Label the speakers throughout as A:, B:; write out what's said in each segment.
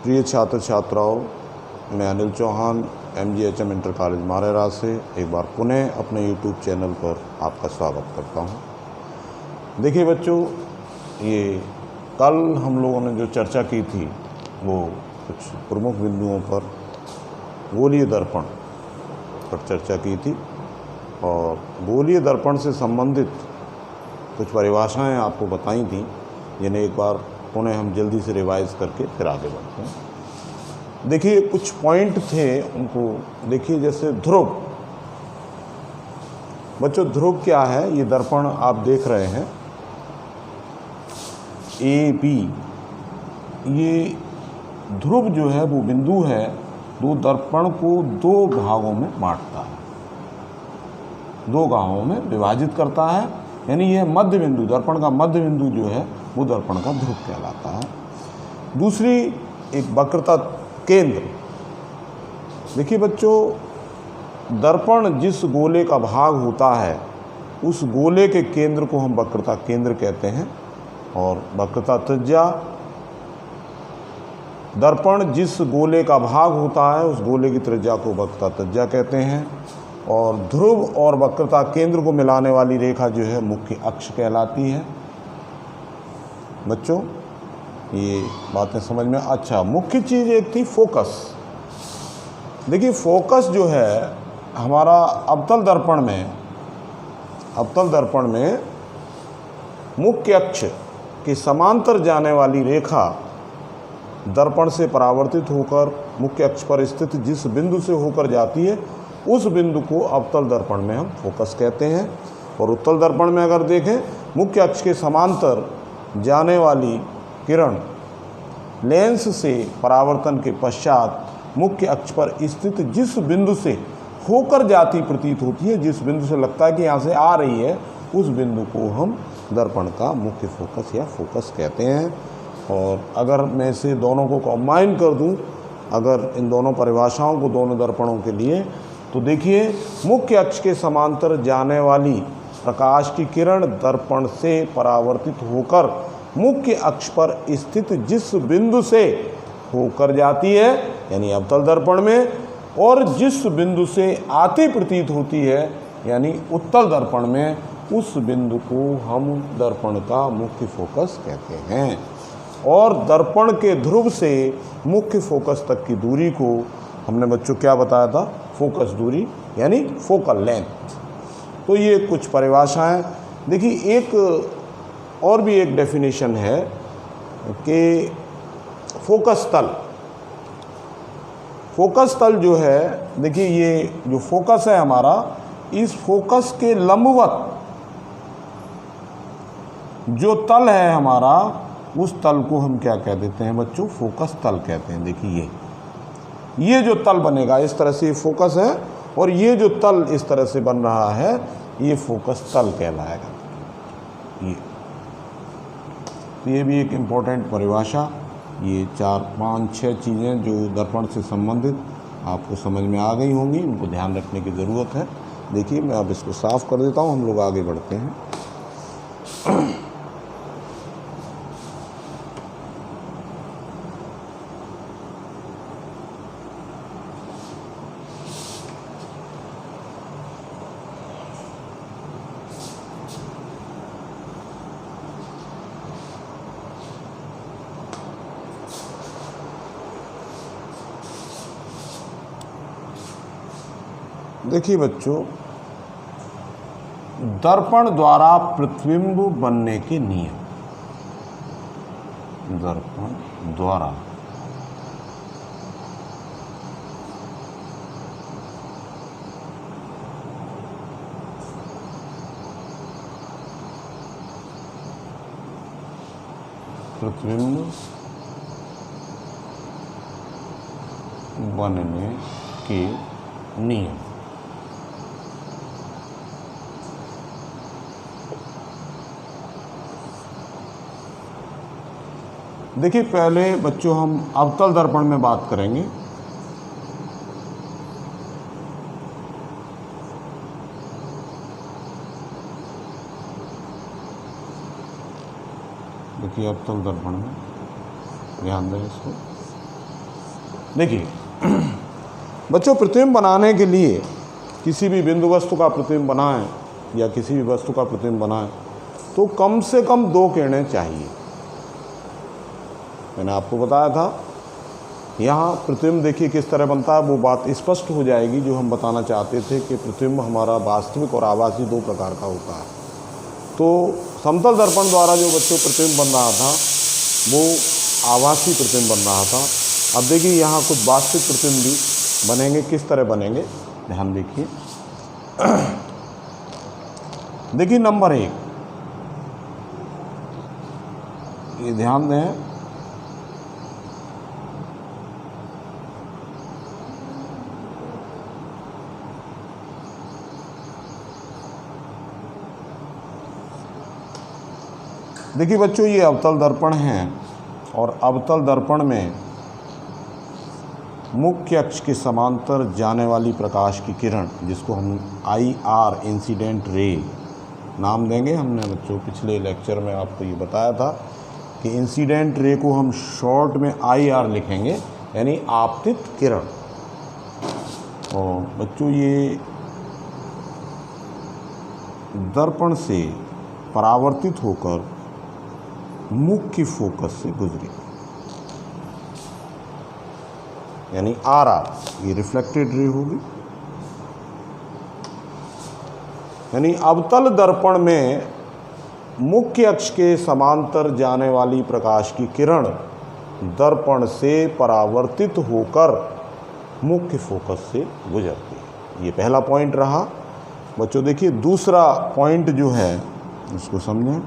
A: प्रिय छात्र छात्राओं, मैं Anil Chauhan MGHM inter college Marera से एक बार पुनः अपने YouTube चैनल पर आपका स्वागत करता हूं। देखिए बच्चों, ये कल हम लोगों ने जो चर्चा की थी वो कुछ प्रमुख बिंदुओं पर गोलीय दर्पण पर चर्चा की थी और गोलीय दर्पण से संबंधित कुछ परिभाषाएं आपको बताई थी, जिन्हें एक बार पुनः हम जल्दी से रिवाइज करके फिर आगे बढ़ते हैं। देखिए कुछ पॉइंट थे, उनको देखिए। जैसे ध्रुव, बच्चों ध्रुव क्या है? ये दर्पण आप देख रहे हैं AB, ये ध्रुव जो है वो बिंदु है जो दर्पण को दो भागों में बांटता है, दो भागों में विभाजित करता है। यानी यह मध्य बिंदु, दर्पण का मध्य बिंदु जो है वो दर्पण का ध्रुव कहलाता है। दूसरी एक वक्रता केंद्र। देखिए बच्चों, दर्पण जिस गोले का भाग होता है उस गोले के केंद्र को हम वक्रता केंद्र कहते हैं। और वक्रता त्रिज्या, दर्पण जिस गोले का भाग होता है उस गोले की त्रिज्या को वक्रता त्रिज्या कहते हैं। और ध्रुव और वक्रता केंद्र को मिलाने वाली रेखा जो है मुख्य अक्ष कहलाती है। बच्चों ये बातें समझ में? अच्छा, मुख्य चीज़ एक थी फोकस। देखिए फोकस जो है हमारा अवतल दर्पण में मुख्य अक्ष के समांतर जाने वाली रेखा दर्पण से परावर्तित होकर मुख्य अक्ष पर स्थित जिस बिंदु से होकर जाती है उस बिंदु को अवतल दर्पण में हम फोकस कहते हैं। और उत्तल दर्पण में अगर देखें, मुख्य अक्ष के समांतर जाने वाली किरण लेंस से परावर्तन के पश्चात मुख्य अक्ष पर स्थित जिस बिंदु से होकर जाती प्रतीत होती है, जिस बिंदु से लगता है कि यहाँ से आ रही है, उस बिंदु को हम दर्पण का मुख्य फोकस या फोकस कहते हैं। और अगर मैं इसे दोनों को कंबाइन कर दूं, अगर इन दोनों परिभाषाओं को दोनों दर्पणों के लिए, तो देखिए मुख्य अक्ष के समांतर जाने वाली प्रकाश की किरण दर्पण से परावर्तित होकर मुख्य अक्ष पर स्थित जिस बिंदु से होकर जाती है यानी अवतल दर्पण में, और जिस बिंदु से आती प्रतीत होती है यानी उत्तल दर्पण में, उस बिंदु को हम दर्पण का मुख्य फोकस कहते हैं। और दर्पण के ध्रुव से मुख्य फोकस तक की दूरी को हमने बच्चों क्या बताया था? फोकस दूरी यानी फोकल लेंथ। तो ये कुछ परिभाषाएं। देखिए एक और भी एक डेफिनेशन है कि फोकस तल जो है, देखिए ये जो फोकस है हमारा, इस फोकस के लंबवत जो तल है हमारा, उस तल को हम क्या कह देते हैं बच्चों? फोकस तल कहते हैं। देखिए ये जो तल बनेगा, इस तरह से ये फोकस है और ये जो तल इस तरह से बन रहा है, ये फोकस तल कहलाएगा। ये भी एक इम्पोर्टेंट परिभाषा। ये 4, 5, 6 चीज़ें जो दर्पण से संबंधित आपको समझ में आ गई होंगी, इनको ध्यान रखने की ज़रूरत है। देखिए मैं अब इसको साफ़ कर देता हूँ, हम लोग आगे बढ़ते हैं। देखिए बच्चों, दर्पण द्वारा प्रतिबिंब बनने के नियम। दर्पण द्वारा प्रतिबिंब बनने के नियम। देखिए पहले बच्चों हम अवतल दर्पण में बात करेंगे। देखिए अवतल दर्पण में ध्यान दें इसको। देखिए बच्चों, प्रतिबिंब बनाने के लिए किसी भी बिंदु वस्तु का प्रतिबिंब बनाएं या किसी भी वस्तु का प्रतिबिंब बनाएं तो कम से कम 2 किरणें चाहिए। मैंने आपको बताया था। यहाँ प्रतिबिंब देखिए किस तरह बनता है, वो बात स्पष्ट हो जाएगी जो हम बताना चाहते थे कि प्रतिबिंब हमारा वास्तविक और आभासी 2 प्रकार का होता है। तो समतल दर्पण द्वारा जो बच्चों प्रतिबिंब बन रहा था वो आभासी प्रतिबिंब बन रहा था। अब देखिए यहाँ कुछ वास्तविक प्रतिबिंब भी बनेंगे। किस तरह बनेंगे, ध्यान देखिए। देखिए नंबर 1, ये ध्यान दें, देखिए बच्चों ये अवतल दर्पण है और अवतल दर्पण में मुख्य अक्ष के समांतर जाने वाली प्रकाश की किरण, जिसको हम IR इंसिडेंट रे नाम देंगे। हमने बच्चों पिछले लेक्चर में आपको ये बताया था कि इंसिडेंट रे को हम शॉर्ट में IR लिखेंगे, यानी आपतित किरण। और बच्चों ये दर्पण से परावर्तित होकर मुख्य फोकस से गुजरी, यानी RR, ये रिफ्लेक्टेड रे होगी। यानी अवतल दर्पण में मुख्य अक्ष के समांतर जाने वाली प्रकाश की किरण दर्पण से परावर्तित होकर मुख्य फोकस से गुजरती है। ये पहला पॉइंट रहा। बच्चों देखिए दूसरा पॉइंट जो है उसको समझें।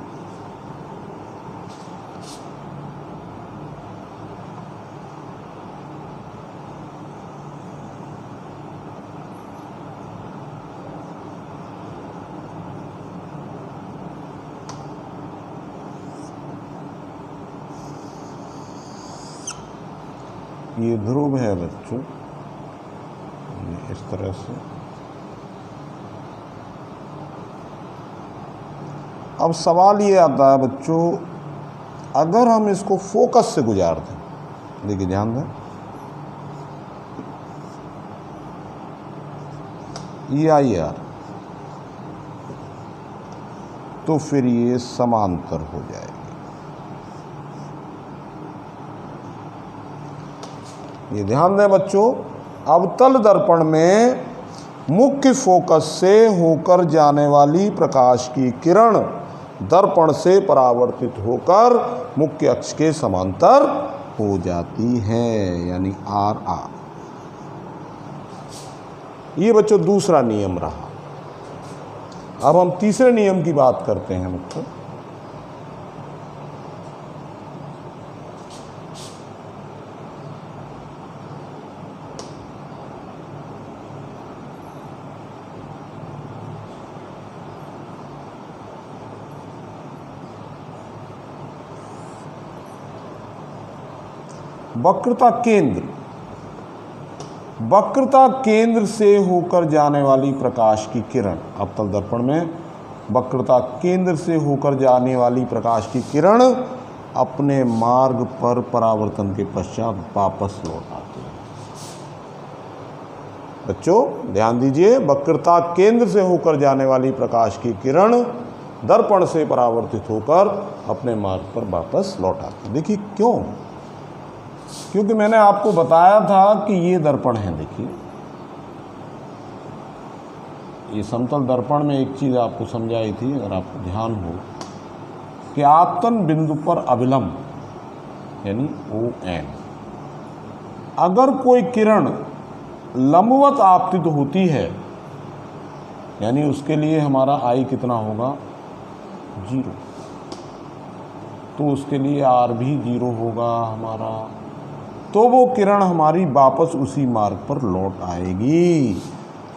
A: ये ध्रुव है बच्चों, ये इस तरह से। अब सवाल ये आता है बच्चों, अगर हम इसको फोकस से गुजार दें, देखिए ध्यान दें, ये IR, तो फिर ये समांतर हो जाएगी। ये ध्यान दें बच्चों, अवतल दर्पण में मुख्य फोकस से होकर जाने वाली प्रकाश की किरण दर्पण से परावर्तित होकर मुख्य अक्ष के समांतर हो जाती है, यानी RR। ये बच्चों दूसरा नियम रहा। अब हम तीसरे नियम की बात करते हैं बच्चों। वक्रता केंद्र, वक्रता केंद्र से होकर जाने वाली प्रकाश की किरण, अवतल दर्पण में वक्रता केंद्र से होकर जाने वाली प्रकाश की किरण अपने मार्ग पर परावर्तन के पश्चात वापस लौट आती है। बच्चों ध्यान दीजिए, वक्रता केंद्र से होकर जाने वाली प्रकाश की किरण दर्पण से परावर्तित होकर अपने मार्ग पर वापस लौट आती है। देखिए क्यों? क्योंकि मैंने आपको बताया था कि ये दर्पण है। देखिए ये समतल दर्पण में एक चीज़ आपको समझाई थी, अगर आपको ध्यान हो, कि आपतन बिंदु पर अभिलंब यानी ON, अगर कोई किरण लंबवत आपतित होती है, यानी उसके लिए हमारा I कितना होगा, 0, तो उसके लिए R भी 0 होगा हमारा, तो वो किरण हमारी वापस उसी मार्ग पर लौट आएगी।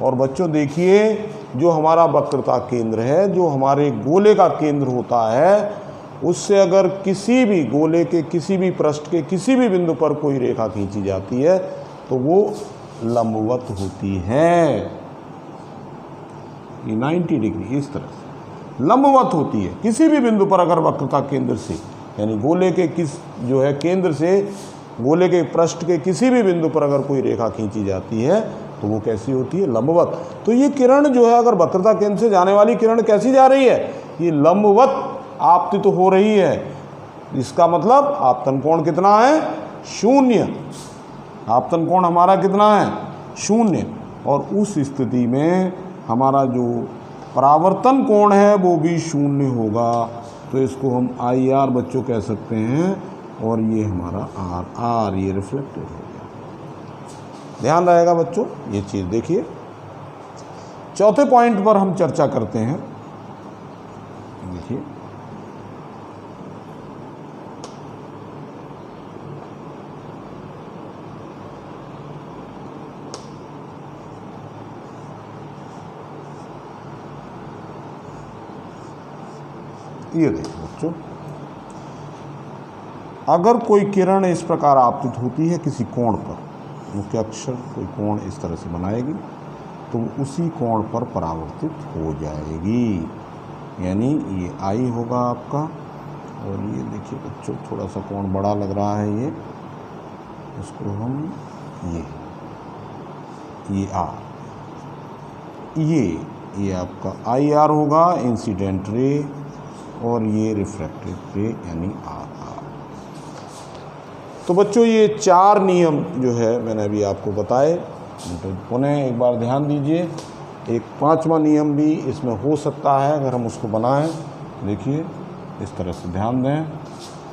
A: और बच्चों देखिए, जो हमारा वक्रता केंद्र है, जो हमारे गोले का केंद्र होता है, उससे अगर किसी भी गोले के किसी भी पृष्ठ के किसी भी बिंदु पर कोई रेखा खींची जाती है तो वो लंबवत होती है। ये 90 डिग्री इस तरह से लंबवत होती है किसी भी बिंदु पर। अगर वक्रता केंद्र से, यानी गोले के किस जो है केंद्र से गोले के पृष्ठ के किसी भी बिंदु पर अगर कोई रेखा खींची जाती है तो वो कैसी होती है, लंबवत। तो ये किरण जो है, अगर वक्रता केंद्र से जाने वाली किरण कैसी जा रही है, ये लंबवत आपतित तो हो रही है। इसका मतलब आपतन कोण कितना है, 0। आपतन कोण हमारा कितना है, 0। और उस स्थिति में हमारा जो परावर्तन कोण है वो भी 0 होगा। तो इसको हम IR बच्चों कह सकते हैं, और ये हमारा RR, ये रिफ्लेक्टेड हो गया। ध्यान रहेगा बच्चों ये चीज़। देखिए चौथे पॉइंट पर हम चर्चा करते हैं। देखिए ये देखिए बच्चों, अगर कोई किरण इस प्रकार आपतित होती है किसी कोण पर, मुख्य अक्ष कोई कोण इस तरह से बनाएगी तो उसी कोण पर परावर्तित हो जाएगी। यानी ये I होगा आपका, और ये देखिए बच्चों थोड़ा सा कोण बड़ा लग रहा है, ये इसको हम ये R, ये आपका IR होगा, इंसिडेंट रे, और ये रिफ्रैक्टेड रे यानी RR। तो बच्चों ये 4 नियम जो है मैंने अभी आपको बताए, तो पुनः एक बार ध्यान दीजिए। एक 5वां नियम भी इसमें हो सकता है अगर हम उसको बनाएं। देखिए इस तरह से ध्यान दें,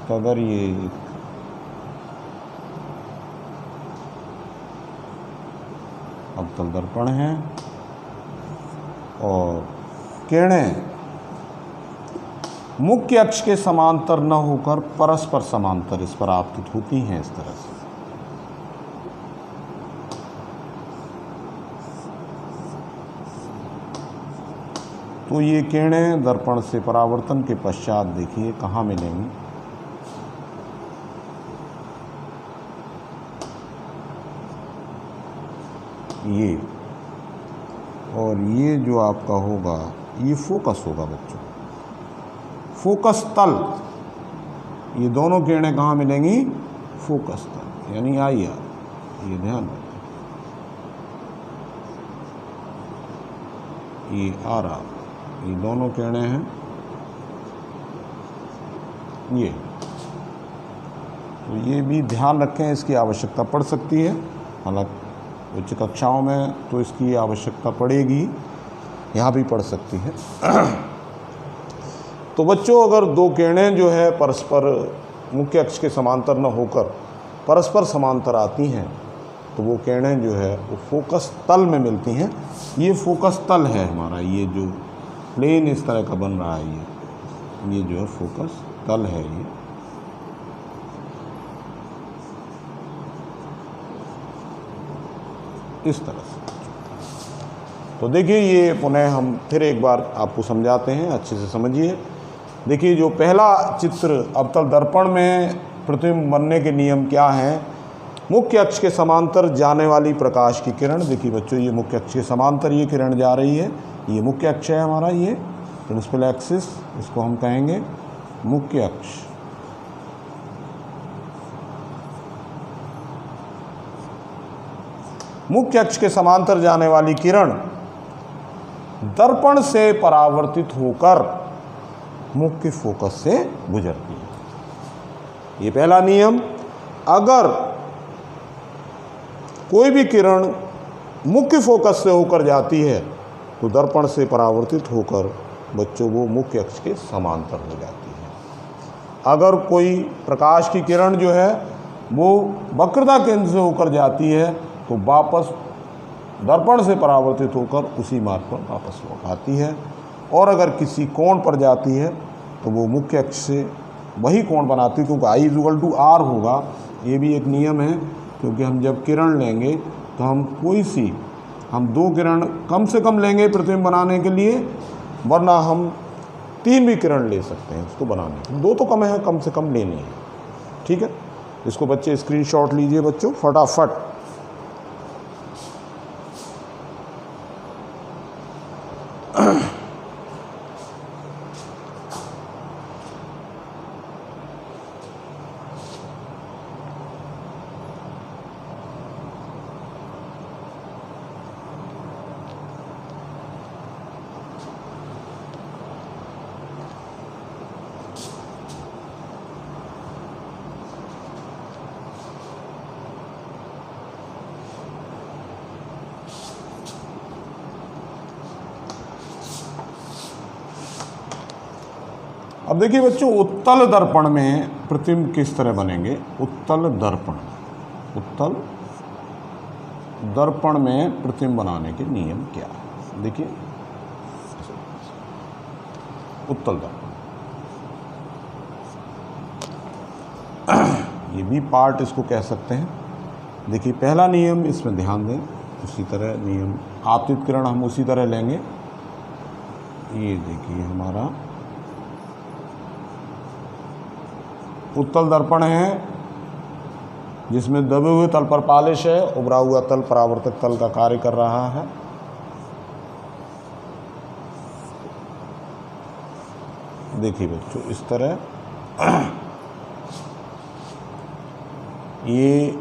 A: तो अगर ये अवतल दर्पण है और किरणें मुख्य अक्ष के समांतर न होकर परस्पर समांतर इस पर आपतित होती हैं इस तरह से, तो ये किरणें दर्पण से परावर्तन के पश्चात देखिए कहाँ मिलेंगी, ये, और ये जो आपका होगा ये फोकस होगा बच्चों, फोकस तल। ये दोनों किरणें कहाँ मिलेंगी, फोकस तल यानी IR। ये ध्यान रखें, ये RR, ये दोनों किरणें हैं ये। तो ये भी ध्यान रखें, इसकी आवश्यकता पड़ सकती है, हालांकि उच्च कक्षाओं में तो इसकी आवश्यकता पड़ेगी, यहाँ भी पड़ सकती है। तो बच्चों अगर 2 किरणें जो है परस्पर मुख्य अक्ष के समांतर न होकर परस्पर समांतर आती हैं तो वो किरणें जो है वो फोकस तल में मिलती हैं। ये फोकस तल है हमारा, ये जो प्लेन इस तरह का बन रहा है ये जो है फोकस तल है ये। इस तरह से तो देखिए ये पुनः हम फिर एक बार आपको समझाते हैं, अच्छे से समझिए। देखिए जो पहला चित्र अवतल दर्पण में प्रतिबिंब बनने के नियम क्या हैं, मुख्य अक्ष के समांतर जाने वाली प्रकाश की किरण। देखिए बच्चों ये मुख्य अक्ष के समांतर ये किरण जा रही है, ये मुख्य अक्ष है हमारा, ये प्रिंसिपल एक्सिस, इसको हम कहेंगे मुख्य अक्ष। मुख्य अक्ष के समांतर जाने वाली किरण दर्पण से परावर्तित होकर मुख्य फोकस से गुजरती है। ये पहला नियम। अगर कोई भी किरण मुख्य फोकस से होकर जाती है तो दर्पण से परावर्तित होकर बच्चों वो मुख्य अक्ष के समांतर हो जाती है। अगर कोई प्रकाश की किरण जो है वो वक्रता केंद्र से होकर जाती है तो वापस दर्पण से परावर्तित होकर उसी मार्ग पर वापस लौट आती है। और अगर किसी कोण पर जाती है तो वो मुख्य अक्ष से वही कोण बनाती है, क्योंकि I=R होगा। ये भी एक नियम है, क्योंकि हम जब किरण लेंगे तो हम 2 किरण कम से कम लेंगे प्रतिबिंब बनाने के लिए, वरना हम 3 भी किरण ले सकते हैं उसको बनाने। 2 तो कम है, कम से कम लेनी है। ठीक है, इसको बच्चे स्क्रीनशॉट लीजिए बच्चों फटाफट। अब देखिए बच्चों, उत्तल दर्पण में प्रतिबिंब किस तरह बनेंगे। उत्तल दर्पण में प्रतिबिंब बनाने के नियम क्या है। देखिए, उत्तल दर्पण ये भी पार्ट इसको कह सकते हैं। देखिए, पहला नियम इसमें ध्यान दें, उसी तरह नियम आपतित किरण हम उसी तरह लेंगे। ये देखिए हमारा उत्तल दर्पण है, जिसमें दबे हुए तल पर पालिश है, उभरा हुआ तल परावर्तक तल का कार्य कर रहा है। देखिए बच्चों, इस तरह ये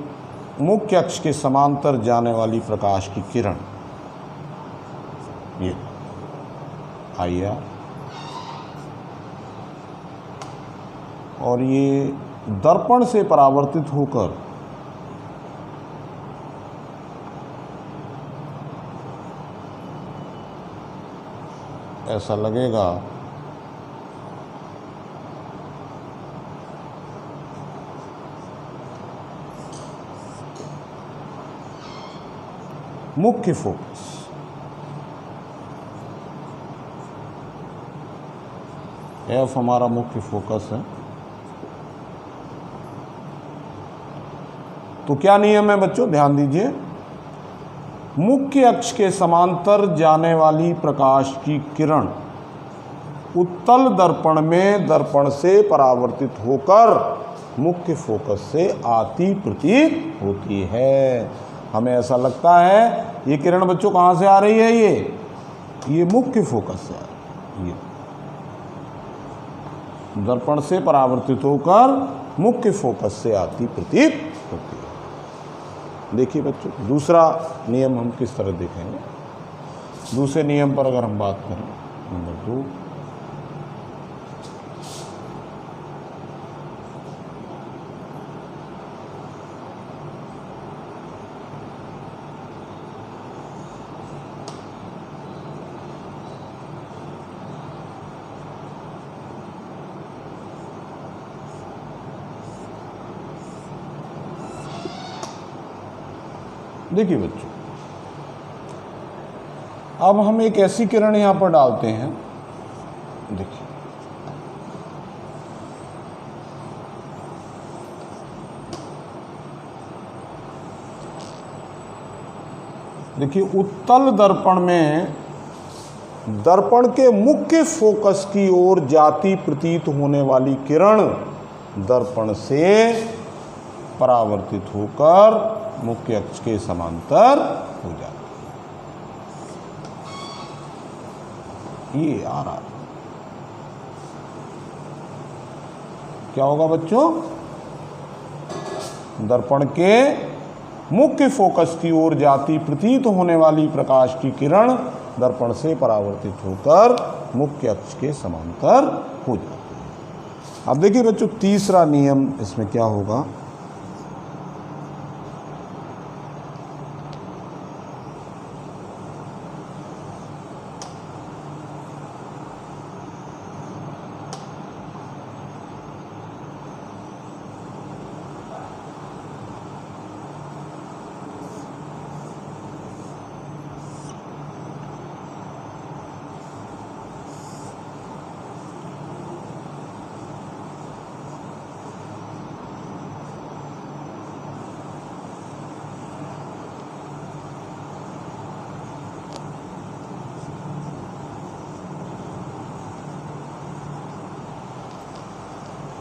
A: मुख्य अक्ष के समांतर जाने वाली प्रकाश की किरण, ये IR, और ये दर्पण से परावर्तित होकर ऐसा लगेगा मुख्य फोकस। F हमारा मुख्य फोकस है। तो क्या नियम है बच्चों, ध्यान दीजिए। मुख्य अक्ष के समांतर जाने वाली प्रकाश की किरण उत्तल दर्पण में दर्पण से परावर्तित होकर मुख्य फोकस से आती प्रतीत होती है। हमें ऐसा लगता है ये किरण बच्चों कहाँ से आ रही है, ये मुख्य फोकस से आ रही है। ये दर्पण से परावर्तित होकर मुख्य फोकस से आती प्रतीत होती है। देखिए बच्चों, दूसरा नियम हम किस तरह देखेंगे। दूसरे नियम पर अगर हम बात करें, नंबर 2, देखिए बच्चों, अब हम एक ऐसी किरण यहां पर डालते हैं। देखिए उत्तल दर्पण में दर्पण के मुख्य फोकस की ओर जाती प्रतीत होने वाली किरण दर्पण से परावर्तित होकर मुख्य अक्ष के समांतर हो जाती है। ये आ रहा है, क्या होगा बच्चों, दर्पण के मुख्य फोकस की ओर जाती प्रतीत होने वाली प्रकाश की किरण दर्पण से परावर्तित होकर मुख्य अक्ष के समांतर हो जाती है। अब देखिए बच्चों, तीसरा नियम इसमें क्या होगा।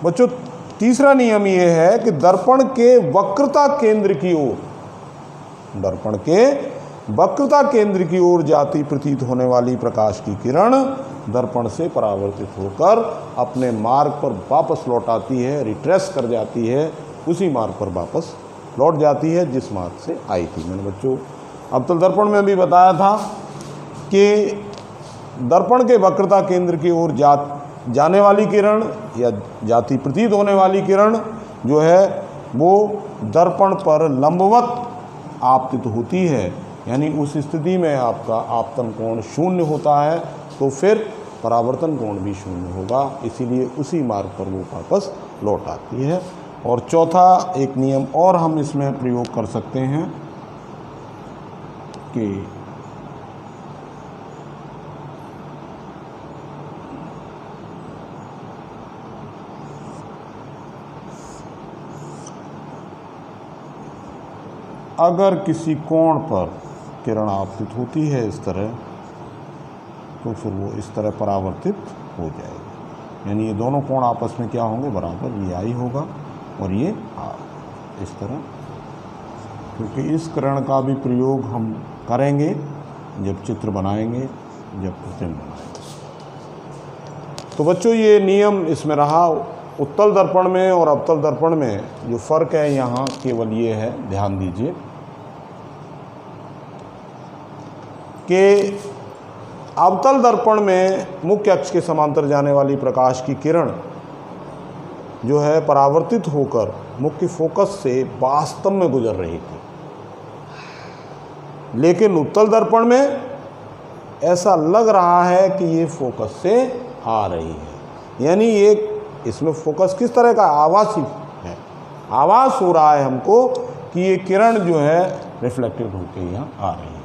A: बच्चों तीसरा नियम ये है कि दर्पण के वक्रता केंद्र की ओर, दर्पण के वक्रता केंद्र की ओर जाती प्रतीत होने वाली प्रकाश की किरण दर्पण से परावर्तित होकर अपने मार्ग पर वापस लौट आती है, रिट्रेस कर जाती है, उसी मार्ग पर वापस लौट जाती है जिस मार्ग से आई थी। मैंने बच्चों अवतल दर्पण में भी बताया था कि दर्पण के वक्रता केंद्र की ओर जाने वाली किरण या जाती प्रतीत होने वाली किरण जो है वो दर्पण पर लंबवत आपतित होती है, यानी उस स्थिति में आपका आपतन कोण शून्य होता है। तो फिर परावर्तन कोण भी शून्य होगा, इसीलिए उसी मार्ग पर वो वापस लौट आती है। और चौथा एक नियम और हम इसमें प्रयोग कर सकते हैं कि अगर किसी कोण पर किरण आपतित होती है इस तरह, तो फिर वो इस तरह परावर्तित हो जाएगी। यानी ये दोनों कोण आपस में क्या होंगे, बराबर। ये आई होगा और ये आर, इस तरह। क्योंकि इस किरण का भी प्रयोग हम करेंगे जब चित्र बनाएंगे, जब प्रतिबिंब बनाएंगे। तो बच्चों ये नियम इसमें रहा। उत्तल दर्पण में और अवतल दर्पण में जो फ़र्क है यहाँ केवल ये है, ध्यान दीजिए कि अवतल दर्पण में मुख्य अक्ष के समांतर जाने वाली प्रकाश की किरण जो है परावर्तित होकर मुख्य फोकस से वास्तव में गुजर रही थी, लेकिन उत्तल दर्पण में ऐसा लग रहा है कि ये फोकस से आ रही है। यानी ये इसमें फोकस किस तरह का, आभासी है। आभास हो रहा है हमको कि ये किरण जो है रिफ्लेक्टेड होकर यहाँ आ रही है।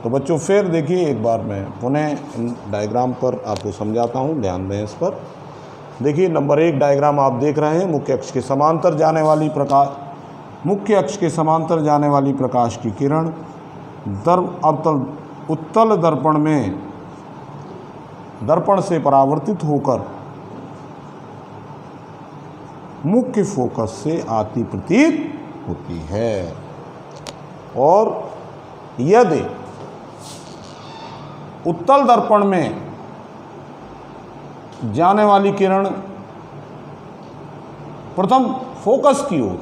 A: तो बच्चों फिर देखिए एक बार मैं पुनः इन डायग्राम पर आपको समझाता हूँ, ध्यान दें इस पर। देखिए नंबर 1 डायग्राम आप देख रहे हैं, मुख्य अक्ष के समांतर जाने वाली प्रकाश की किरण उत्तल दर्पण में दर्पण से परावर्तित होकर मुख्य फोकस से आती प्रतीत होती है। और यदि उत्तल दर्पण में जाने वाली किरण प्रथम फोकस की ओर,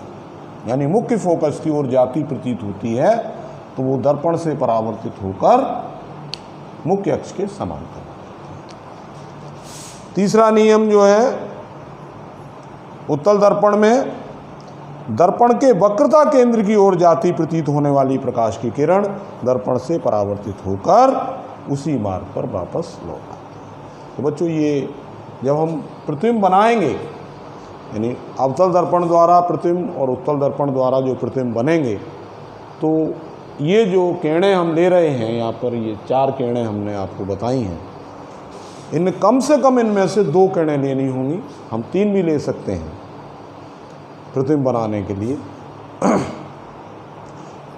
A: यानी मुख्य फोकस की ओर जाती प्रतीत होती है, तो वो दर्पण से परावर्तित होकर मुख्य अक्ष के समांतर। तीसरा नियम जो है, उत्तल दर्पण में दर्पण के वक्रता केंद्र की ओर जाती प्रतीत होने वाली प्रकाश की किरण दर्पण से परावर्तित होकर उसी मार्ग पर वापस लौट आती है। तो बच्चों ये जब हम प्रतिबिंब बनाएंगे, यानी अवतल दर्पण द्वारा प्रतिबिंब और उत्तल दर्पण द्वारा जो प्रतिबिंब बनेंगे, तो ये जो किरणें हम ले रहे हैं यहाँ पर, ये 4 किरणें हमने आपको बताई हैं, इनमें कम से कम इनमें से 2 किरणें लेनी होंगी। हम 3 भी ले सकते हैं प्रतिबिंब बनाने के लिए।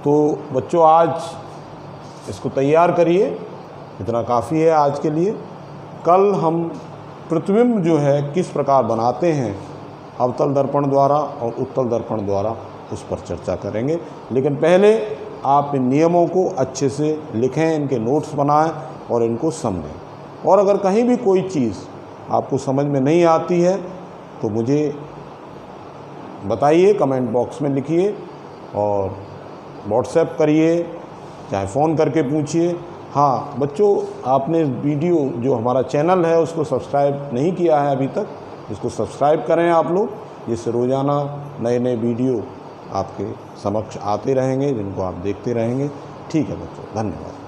A: तो बच्चों आज इसको तैयार करिए, इतना काफ़ी है आज के लिए। कल हम प्रतिबिंब जो है किस प्रकार बनाते हैं अवतल दर्पण द्वारा और उत्तल दर्पण द्वारा, उस पर चर्चा करेंगे। लेकिन पहले आप इन नियमों को अच्छे से लिखें, इनके नोट्स बनाएं और इनको समझें। और अगर कहीं भी कोई चीज़ आपको समझ में नहीं आती है तो मुझे बताइए, कमेंट बॉक्स में लिखिए और व्हाट्सएप करिए, चाहे फ़ोन करके पूछिए। हाँ बच्चों, आपने वीडियो जो हमारा चैनल है उसको सब्सक्राइब नहीं किया है अभी तक, इसको सब्सक्राइब करें आप लोग, जिससे रोज़ाना नए नए वीडियो आपके समक्ष आते रहेंगे, जिनको आप देखते रहेंगे। ठीक है बच्चों, धन्यवाद।